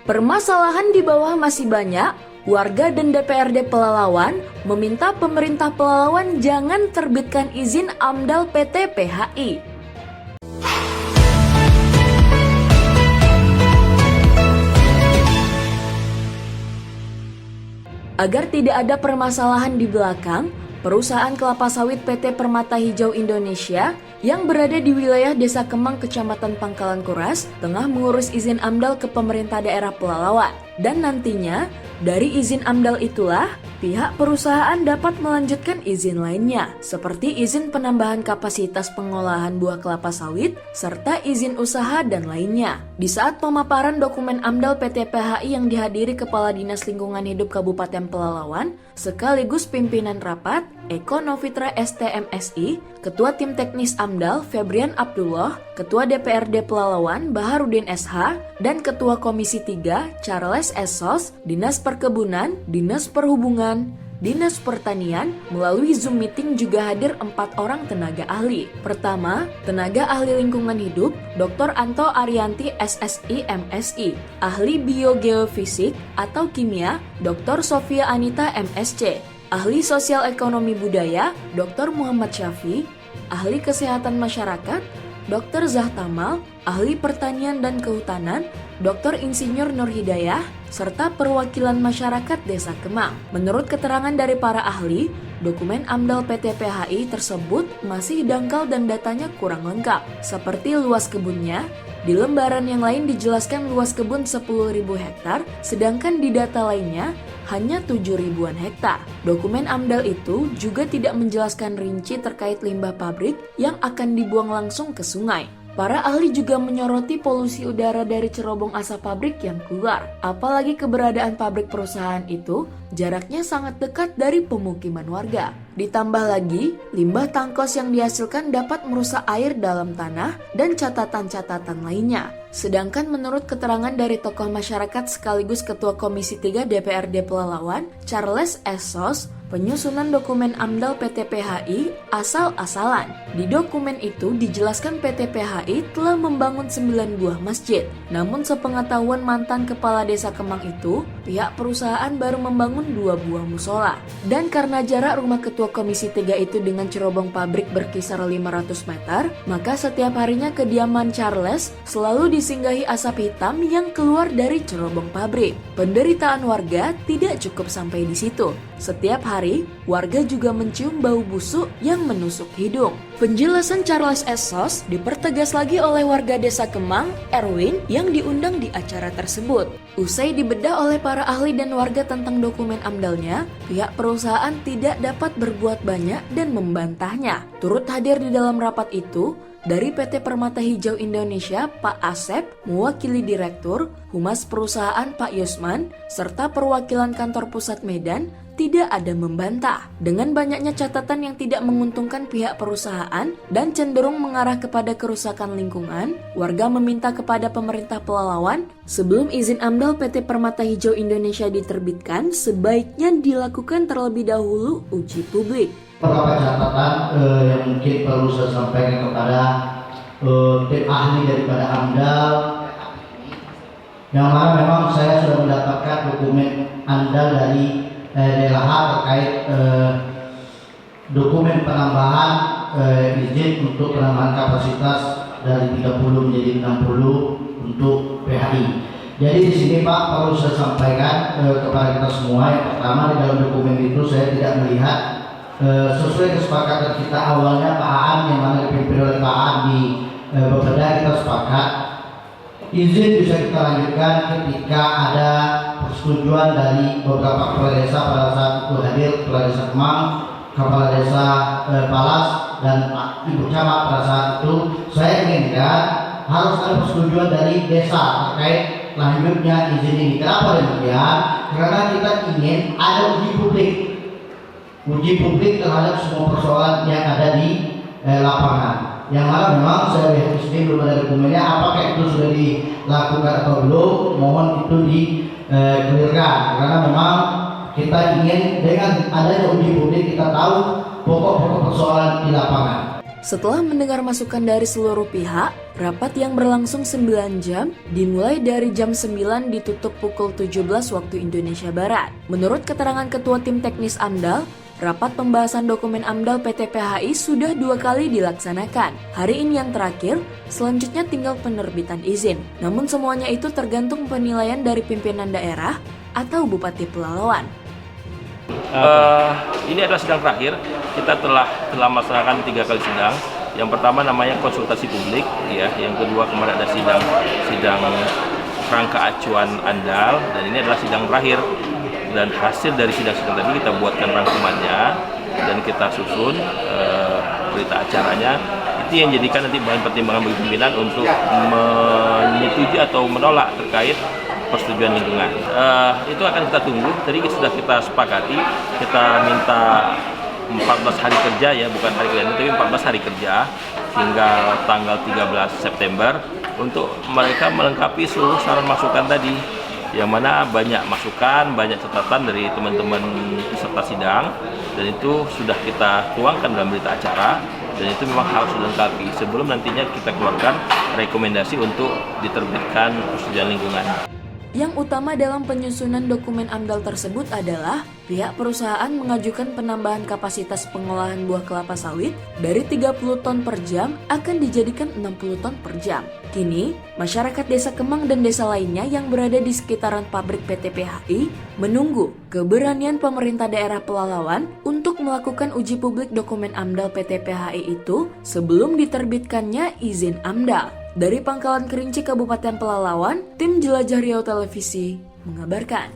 Permasalahan di bawah masih banyak. Warga dan DPRD Pelalawan meminta pemerintah Pelalawan jangan terbitkan izin AMDAL PT PHI. Agar tidak ada permasalahan di belakang, perusahaan kelapa sawit PT Permata Hijau Indonesia yang berada di wilayah Desa Kemang, Kecamatan Pangkalan Kuras, tengah mengurus izin AMDAL ke pemerintah daerah Pelalawan. Dan nantinya, dari izin AMDAL itulah, pihak perusahaan dapat melanjutkan izin lainnya, seperti izin penambahan kapasitas pengolahan buah kelapa sawit, serta izin usaha dan lainnya. Di saat pemaparan dokumen AMDAL PT PHI yang dihadiri Kepala Dinas Lingkungan Hidup Kabupaten Pelalawan, sekaligus pimpinan rapat, Eko Novitra STMSI, Ketua Tim Teknis AMDAL Febrian Abdullah, Ketua DPRD Pelalawan Baharudin SH, dan Ketua Komisi 3 Charles Essos, Dinas Perkebunan, Dinas Perhubungan, Dinas Pertanian. Melalui Zoom meeting juga hadir 4 orang tenaga ahli. Pertama, tenaga ahli lingkungan hidup, Dr. Anto Arianti SSI MSI, ahli biogeofisik atau kimia, Dr. Sofia Anita MSc, ahli sosial ekonomi budaya, Dr. Muhammad Syafi, ahli kesehatan masyarakat, Dr. Zahtamal, ahli pertanian dan kehutanan, Dr. Insinyur Nur Hidayah, serta perwakilan masyarakat Desa Kemang. Menurut keterangan dari para ahli, dokumen AMDAL PT PHI tersebut masih dangkal dan datanya kurang lengkap, seperti luas kebunnya. Di lembaran yang lain dijelaskan luas kebun 10.000 hektar, sedangkan di data lainnya hanya 7.000-an hektar. Dokumen AMDAL itu juga tidak menjelaskan rinci terkait limbah pabrik yang akan dibuang langsung ke sungai. Para ahli juga menyoroti polusi udara dari cerobong asap pabrik yang keluar. Apalagi keberadaan pabrik perusahaan itu jaraknya sangat dekat dari pemukiman warga. Ditambah lagi, limbah tangkos yang dihasilkan dapat merusak air dalam tanah dan catatan-catatan lainnya. Sedangkan menurut keterangan dari tokoh masyarakat sekaligus Ketua Komisi 3 DPRD Pelalawan, Charles Essos, penyusunan dokumen AMDAL PT PHI asal-asalan. Di dokumen itu dijelaskan PT PHI telah membangun 9 buah masjid. Namun sepengetahuan mantan Kepala Desa Kemang itu, pihak perusahaan baru membangun 2 buah musola. Dan karena jarak rumah Ketua Komisi 3 itu dengan cerobong pabrik berkisar 500 meter, maka setiap harinya kediaman Charles selalu disinggahi asap hitam yang keluar dari cerobong pabrik. Penderitaan warga tidak cukup sampai di situ. Setiap hari, warga juga mencium bau busuk yang menusuk hidung. Penjelasan Charles Essos dipertegas lagi oleh warga Desa Kemang, Erwin, yang diundang di acara tersebut. Usai dibedah oleh para ahli dan warga tentang dokumen AMDAL-nya, pihak perusahaan tidak dapat berbuat banyak dan membantahnya. Turut hadir di dalam rapat itu, dari PT Permata Hijau Indonesia, Pak Asep, mewakili Direktur, Humas Perusahaan Pak Yusman, serta perwakilan kantor pusat Medan, tidak ada membantah. Dengan banyaknya catatan yang tidak menguntungkan pihak perusahaan dan cenderung mengarah kepada kerusakan lingkungan, warga meminta kepada pemerintah Pelalawan, sebelum izin AMDAL PT Permata Hijau Indonesia diterbitkan, sebaiknya dilakukan terlebih dahulu uji publik. Beberapa catatan yang mungkin perlu saya sampaikan kepada tim ahli daripada AMDAL, yang mana memang saya sudah mendapatkan dokumen AMDAL dari DLH terkait dokumen penambahan izin untuk penambahan kapasitas dari 30 menjadi 60 untuk PHI. Jadi di sini Pak perlu saya sampaikan kepada kita semua. Yang pertama, di dalam dokumen itu saya tidak melihat sesuai kesepakatan kita awalnya Pak Aan, yang mana dipimpin oleh Pak Aan di Bapeda, kita sepakat izin bisa kita lanjutkan ketika ada persetujuan dari beberapa kepala desa. Pada saat itu hadir Kepala Desa Kemang, Kepala Desa Palas, dan Ibu Camat. Pada saat itu saya inginkan harus ada persetujuan dari desa terkait lanjutnya izin ini. Kenapa demikian? Karena kita ingin ada uji publik terhadap semua persoalan yang ada di lapangan. Yang mana memang saya lihat di sini belum ada dokumennya, apakah itu sudah dilakukan atau belum, mohon itu di-clearkan. Karena memang kita ingin dengan adanya uji publik kita tahu pokok-pokok persoalan di lapangan. Setelah mendengar masukan dari seluruh pihak, rapat yang berlangsung 9 jam dimulai dari jam 9 ditutup pukul 17 waktu Indonesia Barat. Menurut keterangan Ketua Tim Teknis AMDAL, rapat pembahasan dokumen AMDAL PT PHI sudah 2 kali dilaksanakan. Hari ini yang terakhir, selanjutnya tinggal penerbitan izin. Namun semuanya itu tergantung penilaian dari pimpinan daerah atau Bupati Pelalawan. Ini adalah sidang terakhir. Kita telah melaksanakan 3 kali sidang. Yang pertama namanya konsultasi publik, ya. Yang kedua kemarin ada sidang rangka acuan AMDAL, dan ini adalah sidang terakhir. Dan hasil dari sidang-sidang tadi kita buatkan rangkumannya dan kita susun berita acaranya. Itu yang jadikan nanti bahan pertimbangan bagi pimpinan untuk menyetujui atau menolak terkait persetujuan lingkungan. Itu akan kita tunggu. Tadi sudah kita sepakati, kita minta 14 hari kerja, ya, bukan hari kerja, tapi 14 hari kerja hingga tanggal 13 September untuk mereka melengkapi seluruh saran masukan tadi, yang mana banyak masukan, banyak catatan dari teman-teman peserta sidang, dan itu sudah kita tuangkan dalam berita acara, dan itu memang harus dilengkapi sebelum nantinya kita keluarkan rekomendasi untuk diterbitkan persetujuan lingkungan. Yang utama dalam penyusunan dokumen AMDAL tersebut adalah pihak perusahaan mengajukan penambahan kapasitas pengolahan buah kelapa sawit dari 30 ton per jam akan dijadikan 60 ton per jam. Kini, masyarakat Desa Kemang dan desa lainnya yang berada di sekitaran pabrik PT PHI menunggu keberanian pemerintah daerah Pelalawan untuk melakukan uji publik dokumen AMDAL PT PHI itu sebelum diterbitkannya izin AMDAL. Dari Pangkalan Kerinci, Kabupaten Pelalawan, tim Jelajah Riau Televisi mengabarkan.